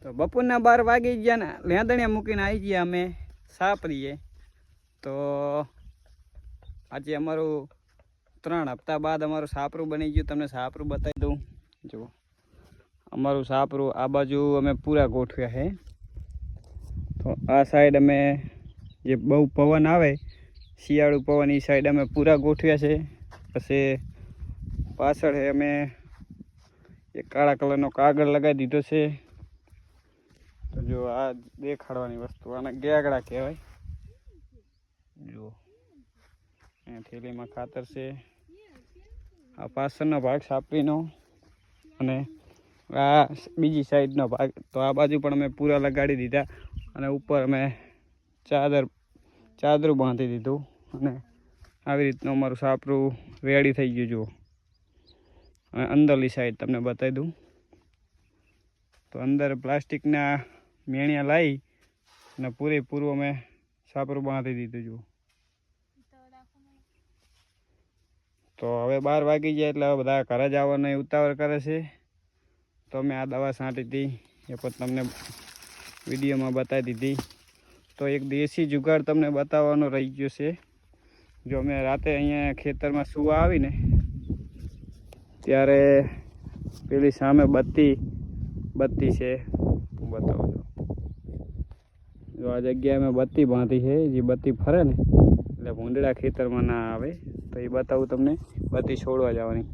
તો બપોરના 12 વાગી ગયા ને લેંદણિયા મૂકીને આવી ગયા અમે સાપરીએ. તો આજે અમારું 3 હપ્તા બાદ અમારું સાપરું બની ગયું. તમને સાપરું બતાવી દઉં. જુઓ અમારું સાપરું આ બાજુ અમે પૂરા ગોઠવ્યા છે. તો આ સાઈડ અમે જે બહુ પવન આવે શિયાળુ પવન એ સાઈડ અમે પૂરા ગોઠવ્યા છે. પછી પાછળ અમે એક કાળા કલરનો કાગળ લગાવી દીધો છે. તો જો આ દેખાડવાની વસ્તુ આને ગેગડા કહેવાય. જો અહીંયા થેલીમાં ખાતર છે. આ પાછળનો ભાગ સાપરીનો અને આ બીજી સાઈડનો ભાગ. તો આ બાજુ પણ અમે પૂરા લગાડી દીધા અને ઉપર અમે ચાદરું બાંધી દીધું અને આવી રીતનું અમારું સાપરું રેડી થઈ ગયું. જુઓ અને અંદરલી સાઈડ તમને બતાવી દઉં. તો અંદર પ્લાસ્ટિકના મેણિયા લાવી અને પૂરેપૂરું અમે સાપરું બાંધી દીધું. જુઓ તો હવે 12 વાગી જાય એટલે બધા ઘરે જ આવવાનો ઉતાવળ કરે છે. તો મેં આ દવા છાંટી હતી એ પણ તમને વિડીયોમાં બતાવી દીધી. તો એક દેશી જુગાડ તમને બતાવવાનો રહી ગયો છે. જો અમે રાતે અહીંયા ખેતરમાં સુવા આવીને ત્યારે પેલી સામે બત્તી છે બતાવો. જો આ જગ્યાએ અમે બત્તી બાંધી છે. જે બત્તી ફરે ને એટલે ભૂંડડા ખેતરમાં ના આવે. તો એ બતાવું તમને બત્તી છોડવા જવાની.